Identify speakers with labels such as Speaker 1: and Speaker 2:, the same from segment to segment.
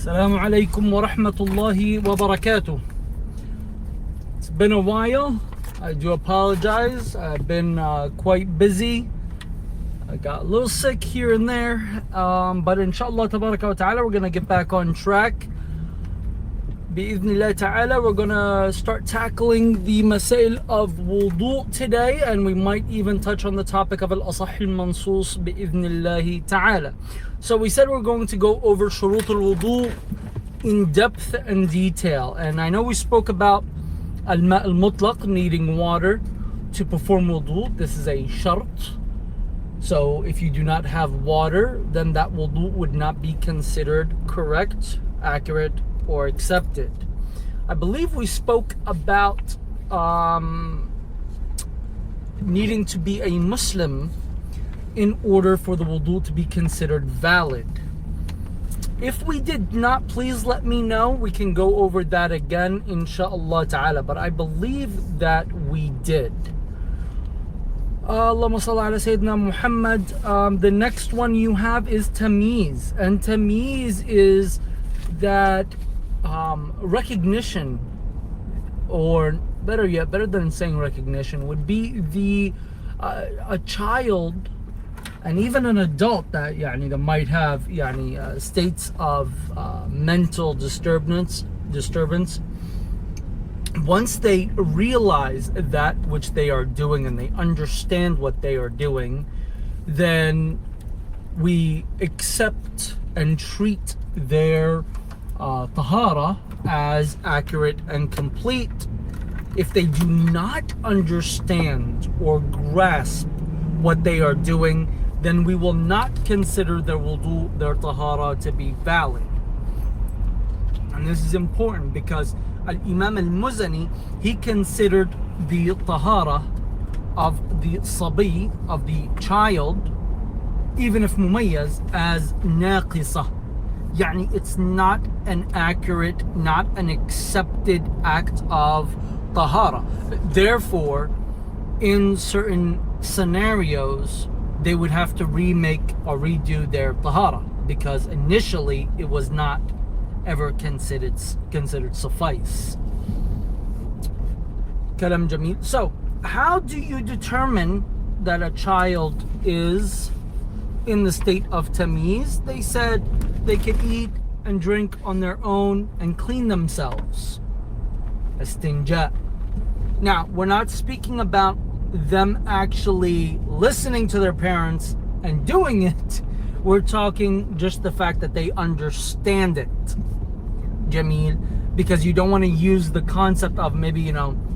Speaker 1: Assalamu alaikum wa rahmatullahi wa barakatuh. It's been a while. I do apologize. I've been quite busy. I got a little sick here and there. But inshallah tabaraka wa ta'ala, we're going to get back on track. Bi'idhnillah ta'ala, we're going to start tackling the masail of wudu today, and we might even touch on the topic of al-asah al-mansus bi'idhnillah ta'ala. So we said we're going to go over shurut al-wudu in depth and detail. And I know we spoke about al-ma' al-mutlaq, needing water to perform wudu. This is a shart. So if you do not have water, then that wudu would not be considered correct, accurate, or accepted. I believe we spoke about needing to be a Muslim in order for the wudu to be considered valid. If we did not, please let me know. We can go over that again, inshallah ta'ala. But I believe that we did. Allahumma salli ala Sayyidina Muhammad. The next one you have is tamyiz. And tamyiz is that recognition, or better yet, better than saying recognition, would be the a child and even an adult that that might have states of mental disturbance. Once they realize that which they are doing and they understand what they are doing, then we accept and treat their tahara as accurate and complete. If they do not understand or grasp what they are doing, then we will not consider their wudu, their tahara, to be valid. And this is important because Imam al-Muzani, he considered the tahara of the sabi, of the child, even if mumayyaz, as naqisa. It's not an accurate, not an accepted act of tahara. Therefore, in certain scenarios, they would have to remake or redo their tahara, because initially it was not ever considered suffice. Kalam Jameel. So, how do you determine that a child is in the state of tamyiz? They said they could eat and drink on their own and clean themselves. Istinja. Now, we're not speaking about them actually listening to their parents and doing it. We're talking just the fact that they understand it, Jameel, because you don't want to use the concept of maybe,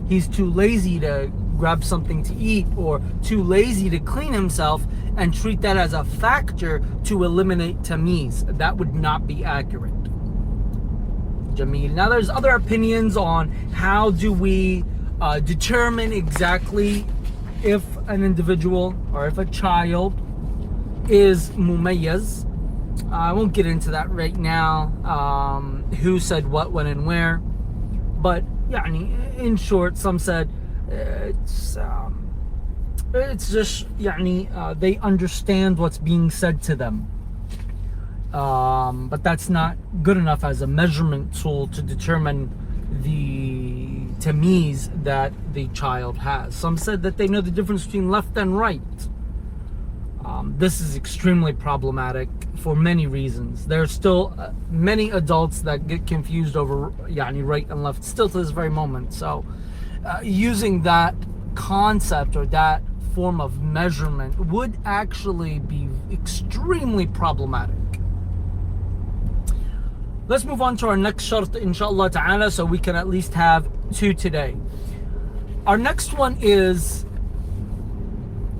Speaker 1: he's too lazy to grab something to eat or too lazy to clean himself and treat that as a factor to eliminate tamyiz. That would not be accurate, Jameel. Now, there's other opinions on how do we determine exactly if an individual or if a child is mumayyaz. I won't get into that right now, who said what, when, and where. But in short, some said it's just they understand what's being said to them, but that's not good enough as a measurement tool to determine the tamyiz that the child has. Some said that they know the difference between left and right. This is extremely problematic for many reasons. There are still many adults that get confused over right and left still to this very moment. So using that concept or that form of measurement would actually be extremely problematic. Let's move on to our next shart, inshallah ta'ala, so we can at least have two today. Our next one is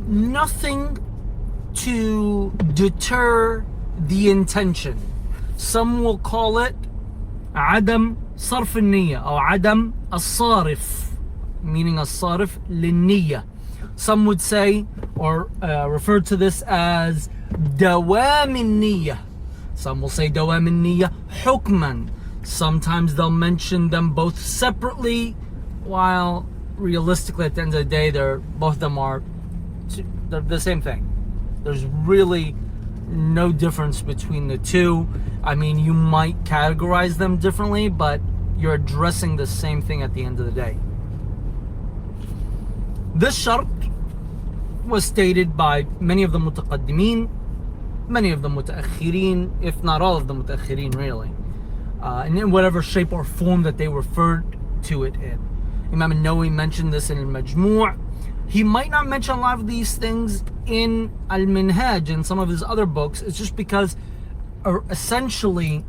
Speaker 1: nothing to deter the intention. Some will call it عدم صرف النية or عدم الصارف, meaning الصارف للنية. Some would say or refer to this as دوام النية. Some will say دوام النية حكما. Sometimes they'll mention them both separately, while realistically at the end of the day, both of them are the same thing. There's really no difference between the two. I mean, you might categorize them differently, but you're addressing the same thing at the end of the day. This shart was stated by many of the mutaqaddimin, many of the mutaakhirin, if not all of the mutaakhirin really, and in whatever shape or form that they referred to it in. Imam al-Nawawi mentioned this in al-Majmu'. He might not mention a lot of these things in al-Minhaj and some of his other books. It's just because essentially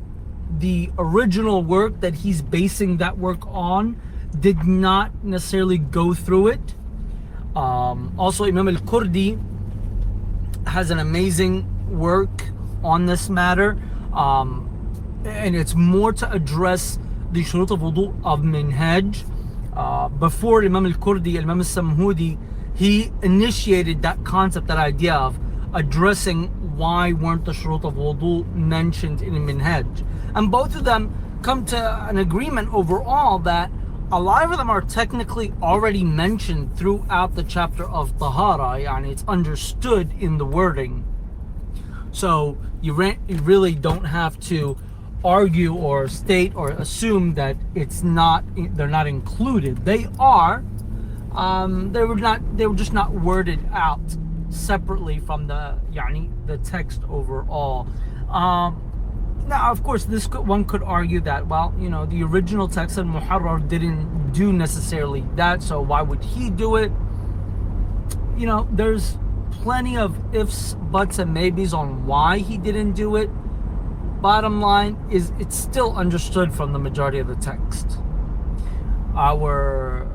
Speaker 1: the original work that he's basing that work on did not necessarily go through it. Also, Imam al-Kurdi has an amazing work on this matter, and it's more to address the shurut of wudu of Minhaj. Before Imam al-Kurdi, Imam al-Samhudi, he initiated that concept, that idea of addressing why weren't the shurut of wudu mentioned in Minhaj. And both of them come to an agreement overall that a lot of them are technically already mentioned throughout the chapter of Tahara, and it's understood in the wording. So you really don't have to argue or state or assume that they're not included. They are. They were just not worded out separately from the text overall. Now, of course, one could argue that, well, the original text of Muharrar didn't do necessarily that, so why would he do it? There's plenty of ifs, buts, and maybes on why he didn't do it. Bottom line is, it's still understood from the majority of the text. Our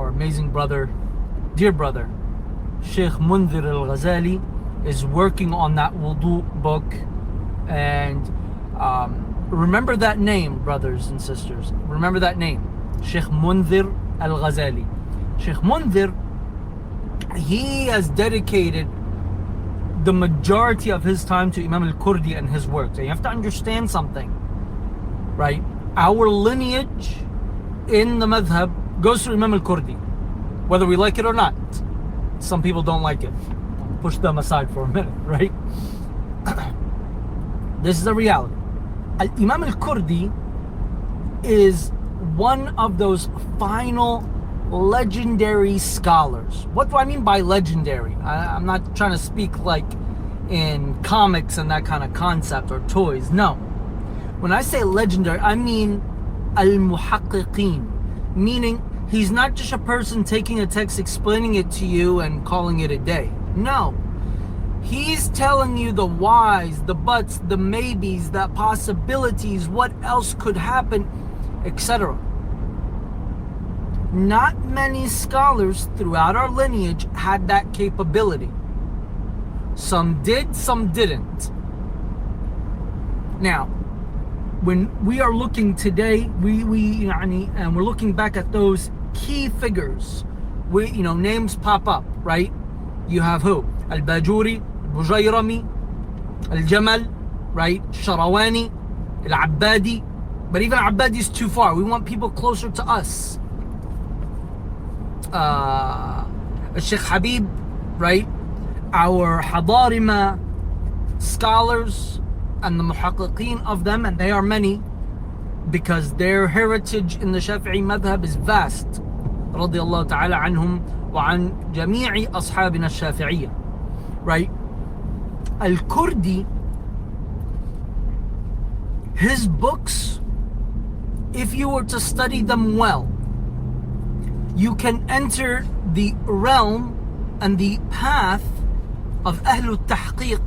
Speaker 1: amazing brother, dear brother, Sheikh Mundhir al-Ghazali, is working on that wudu book. And remember that name, brothers and sisters. Remember that name, Sheikh Mundhir al-Ghazali. Sheikh Mundhir, he has dedicated the majority of his time to Imam al-Kurdi and his work. So you have to understand something, right? Our lineage in the madhab goes through Imam al-Kurdi, whether we like it or not. Some people don't like it. Push them aside for a minute, right? This is the reality. Imam al-Kurdi is one of those final legendary scholars. What do I mean by legendary? I'm not trying to speak like in comics and that kind of concept or toys. No. When I say legendary, I mean al-muhaqqiqeen, meaning he's not just a person taking a text, explaining it to you and calling it a day. No. He's telling you the whys, the buts, the maybes, the possibilities, what else could happen, etc. Not many scholars throughout our lineage had that capability. Some did, some didn't. Now, when we are looking today, and we're looking back at those key figures, names pop up, right? You have who? Al-Bajuri, Bujayrami, Al-Jamal, right? Sharawani, Al-Abbadi. But even Al-Abbadi is too far. We want people closer to us. Sheikh Habib, right? Our Hadarima scholars and the muhaqqiqeen of them, and they are many, because their heritage in the Shafi'i madhab is vast. رضي الله تعالى عنهم وعن جميع أصحابنا الشافعية. Right? Al-Kurdi, his books, if you were to study them well, you can enter the realm and the path of Ahlul Tahqiq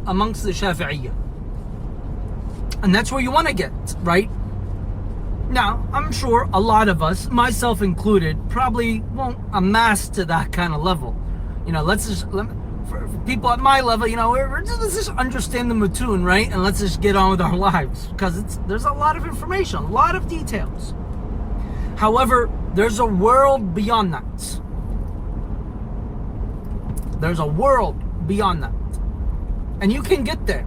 Speaker 1: amongst the Shafi'iyya. And that's where you want to get, right? Now, I'm sure a lot of us, myself included, probably won't amass to that kind of level. For people at my level, let's just understand the Mutun, right? And let's just get on with our lives, because there's a lot of information, a lot of details. However, there's a world beyond that. There's a world beyond that. And you can get there.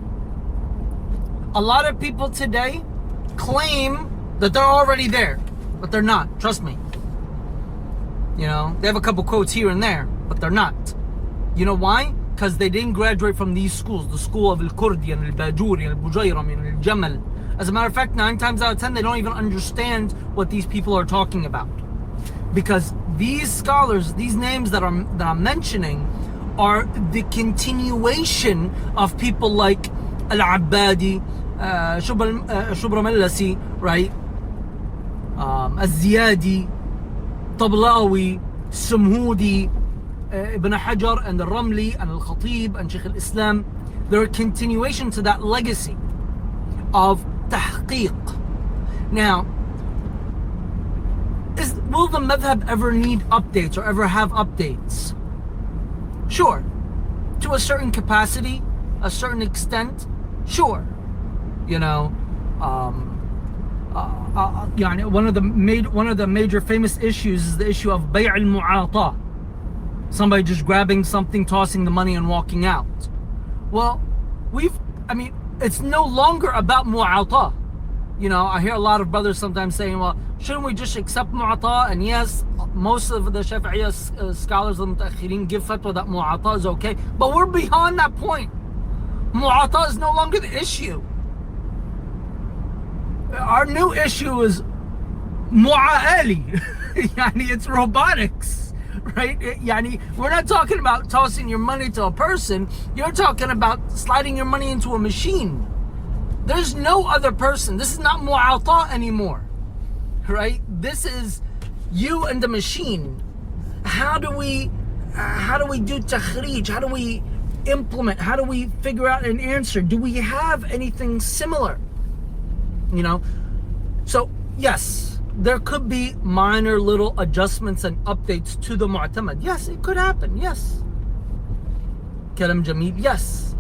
Speaker 1: A lot of people today claim that they're already there, but they're not. Trust me. They have a couple quotes here and there, but they're not. You know why? because they didn't graduate from these schools, the school of Al-Kurdi and Al-Bajuri and Al-Bujayrami and Al-Jamal. As a matter of fact, 9 times out of 10, they don't even understand what these people are talking about. Because these scholars, these names that I'm mentioning, are the continuation of people like Al-Abbadi, Shubramallasi, right? Al-Ziyadi, Tablawi, Sumhudi, Ibn Hajar, and Al-Ramli, and Al-Khatib, and Shaykh al-Islam. They're a continuation to that legacy of tahqiq. Now, will the madhab ever need updates or ever have updates? Sure. To a certain capacity, a certain extent, sure. You know, one of the major famous issues is the issue of bay' al-mu'ata. Somebody just grabbing something, tossing the money, and walking out. Well, it's no longer about mu'ata. You know, I hear a lot of brothers sometimes saying, well, shouldn't we just accept mu'ata? And yes, most of the Shafi'i scholars of the Mutaakhirin give fatwa that mu'ata is okay. But we're beyond that point. Mu'ata is no longer the issue. Our new issue is mu'ali. Yani it's robotics, right? Yani we're not talking about tossing your money to a person. You're talking about sliding your money into a machine. There's no other person. This is not mu'ata anymore, right? This is you and the machine. How do we do takhrij? How do we implement? How do we figure out an answer? Do we have anything similar? You know, so yes, there could be minor little adjustments and updates to the mu'tamad. Yes, it could happen. Yes. Kalam Jameel, yes.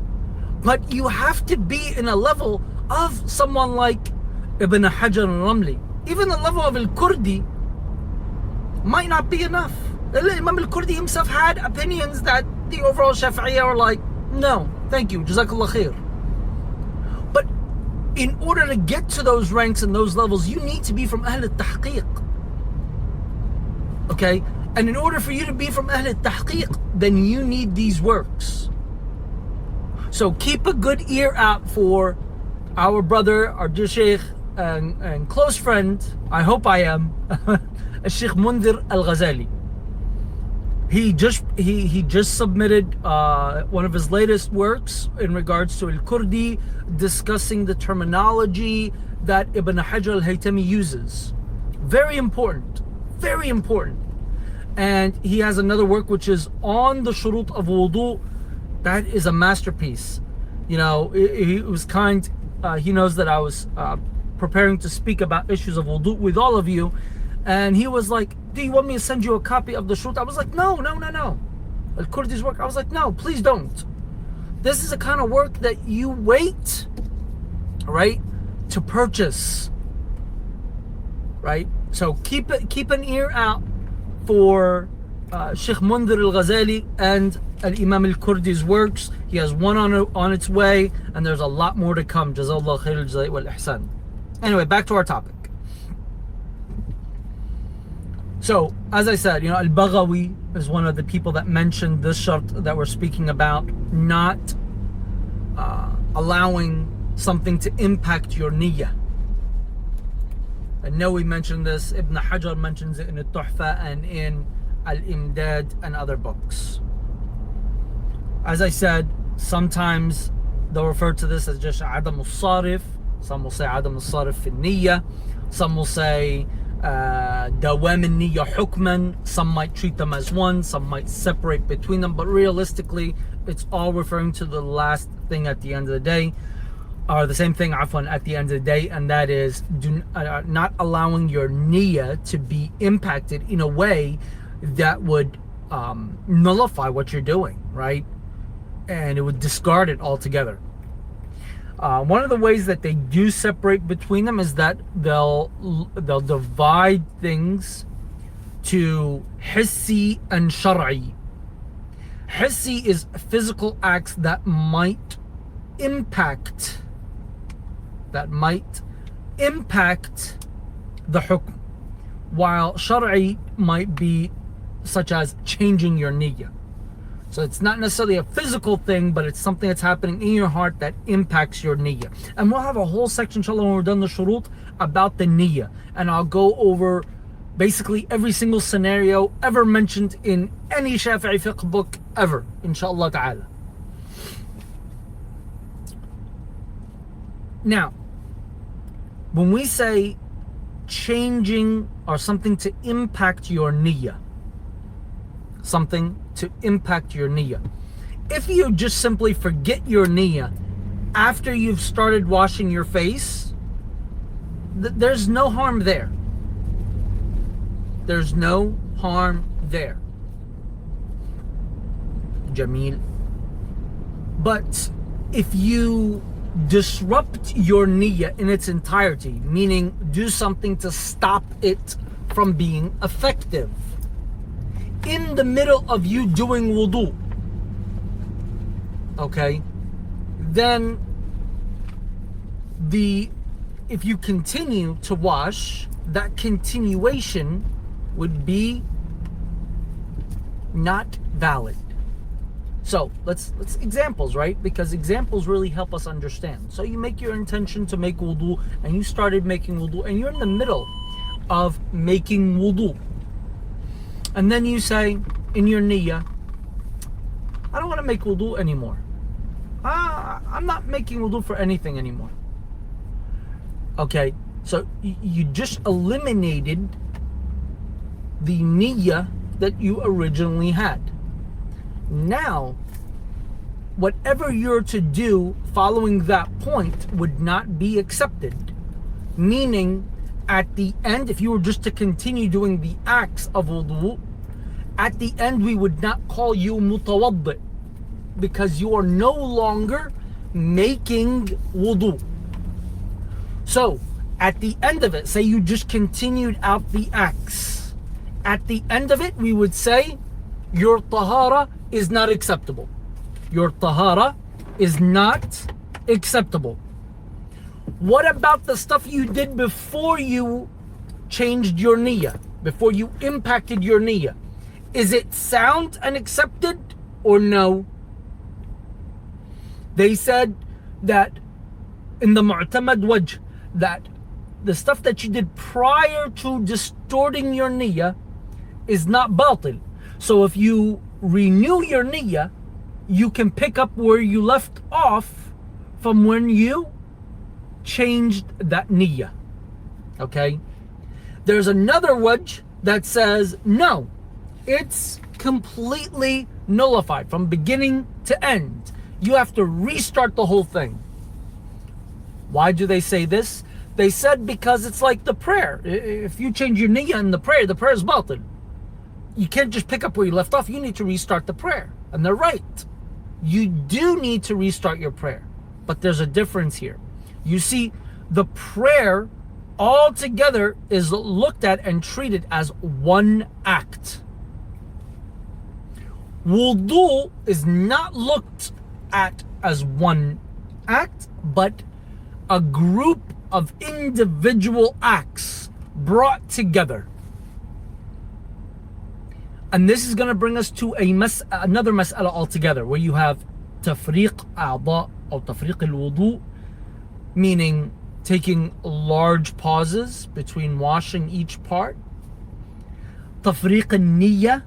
Speaker 1: But you have to be in a level of someone like Ibn Hajar al-Ramli. Even the level of Al-Kurdi might not be enough. Imam Al-Kurdi himself had opinions that the overall Shafi'iyya were like, no, thank you, Jazakallah khair. But in order to get to those ranks and those levels, you need to be from Ahl al-Tahqiq. Okay? And in order for you to be from Ahl al-Tahqiq, then you need these works. So keep a good ear out for our brother, our dear Shaykh and close friend, I hope I am, Shaykh Mundhir al-Ghazali. He just submitted one of his latest works in regards to Al-Kurdi, discussing the terminology that Ibn Hajar al-Haytami uses. Very important, very important. And he has another work which is on the shurut of wudu. That is a masterpiece. You know, he was kind. He knows that I was preparing to speak about issues of wudu with all of you, and he was like, do you want me to send you a copy of the shurut? I was like, no. Al-Kurdi's work, I was like, no, please don't. This is the kind of work that you wait, right, to purchase, right? So keep an ear out for Shaykh Mundhir al-Ghazali and Al-Imam al-Kurdi's works. He has one on its way, and there's a lot more to come. Jazakallah khair al-jazai wal ihsan. Anyway, back to our topic. So, as I said, you know, Al-Baghawi is one of the people that mentioned this shart that we're speaking about, not allowing something to impact your niyyah. I know we mentioned this. Ibn Hajar mentions it in Al-Tuhfa and in Al-Imdad and other books. As I said, sometimes they'll refer to this as just Adam al-Sarif. Some will say Adam al-Sarif fi niyyah. Some will say Dawam al-Niyyah hukman. Some might treat them as one. Some might separate between them. But realistically, it's all referring to the last thing at the end of the day. Or the same thing, afwan, at the end of the day. And that is not allowing your niyyah to be impacted in a way that would nullify what you're doing, right? And it would discard it altogether. One of the ways that they do separate between them is that they'll divide things to hissi and shar'i. Hissi is physical acts that might impact the hukm, while shar'i might be such as changing your niyyah. So it's not necessarily a physical thing, but it's something that's happening in your heart that impacts your niyyah. And we'll have a whole section, inshallah, when we're done the shurut about the niyyah. And I'll go over basically every single scenario ever mentioned in any Shafi'i fiqh book ever, inshallah ta'ala. Now, when we say changing or something to impact your niyyah, something to impact your niyyah. If you just simply forget your niyyah after you've started washing your face, there's no harm there. There's no harm there. Jameel. But if you disrupt your niyyah in its entirety, meaning do something to stop it from being effective, in the middle of you doing wudu, okay, then if you continue to wash, that continuation would be not valid. So let's examples, right? Because examples really help us understand. So you make your intention to make wudu, and you started making wudu, and you're in the middle of making wudu. And then you say in your niyyah, I don't want to make wudu anymore. I'm not making wudu for anything anymore. Okay, so you just eliminated the niyyah that you originally had. Now, whatever you're to do following that point would not be accepted. Meaning, at the end, if you were just to continue doing the acts of wudu, at the end we would not call you mutawaddi, because you are no longer making wudu. So, at the end of it, say you just continued out the acts. At the end of it, we would say your tahara is not acceptable. Your tahara is not acceptable. What about the stuff you did before you changed your niyyah, before you impacted your niyyah? Is it sound and accepted or no? They said that in the mu'tamad wajh, that the stuff that you did prior to distorting your niyyah is not batil. So if you renew your niyyah, you can pick up where you left off from when you changed that niyyah. Okay? There's another wajh that says no, it's completely nullified from beginning to end. You have to restart the whole thing. Why do they say this? They said because it's like the prayer. If you change your niyyah in the prayer is batil. You can't just pick up where you left off. You need to restart the prayer. And they're right. You do need to restart your prayer. But there's a difference here. You see, the prayer altogether is looked at and treated as one act. Wudu is not looked at as one act, but a group of individual acts brought together. And this is going to bring us to another mas'ala altogether, where you have tafriq a'dha or tafriq al-wudu, meaning taking large pauses between washing each part. Tafriq al-niyyah,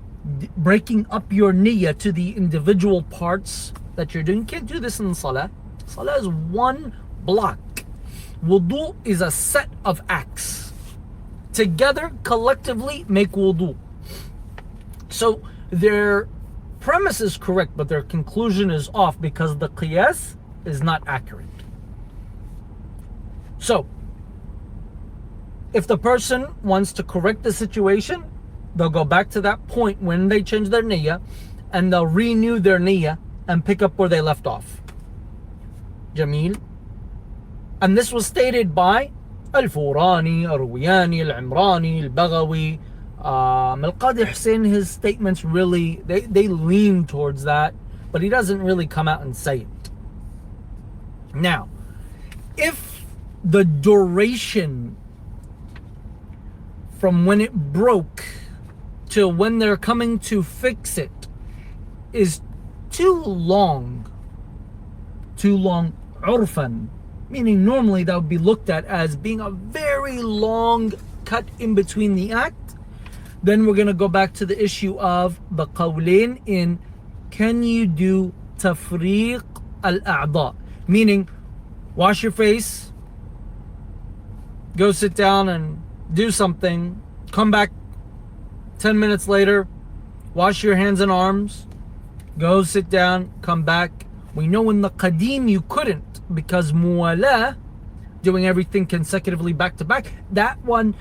Speaker 1: breaking up your niyyah to the individual parts that you're doing. You can't do this in salah. Salah is one block. Wudu is a set of acts. Together, collectively, make wudu. So their premise is correct, but their conclusion is off because the qiyas is not accurate. So, if the person wants to correct the situation, they'll go back to that point when they change their niyyah, and they'll renew their niyyah and pick up where they left off. Jameel. And this was stated by Al-Furani, Al-Ruwiyani, Al-Imrani, Al-Baghawi, Al-Qadi Hussein. His statements really, they lean towards that, but he doesn't really come out and say it. Now, if the duration from when it broke to when they're coming to fix it is too long, urfan, meaning normally that would be looked at as being a very long cut in between the act, then we're going to go back to the issue of the qawlain in can you do tafriq al-a'da, meaning wash your face, go sit down and do something, come back 10 minutes later, wash your hands and arms, go sit down, come back. We know in the qadim you couldn't, because muwala, doing everything consecutively back to back, that was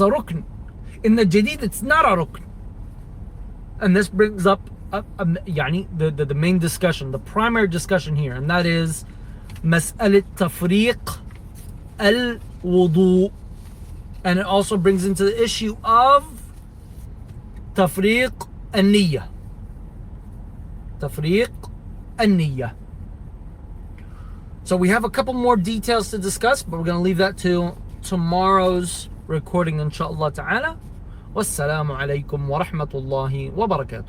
Speaker 1: a rukn. In the jadid it's not a rukn. And this brings up the main discussion, the primary discussion here, and that is mas'alat tafriq al-wudu. And it also brings into the issue of tafriq al-niyya. Tafriq al-niyya. So we have a couple more details to discuss, but we're going to leave that to tomorrow's recording, inshallah ta'ala. Wassalamu alaikum wa rahmatullahi wa barakatuh.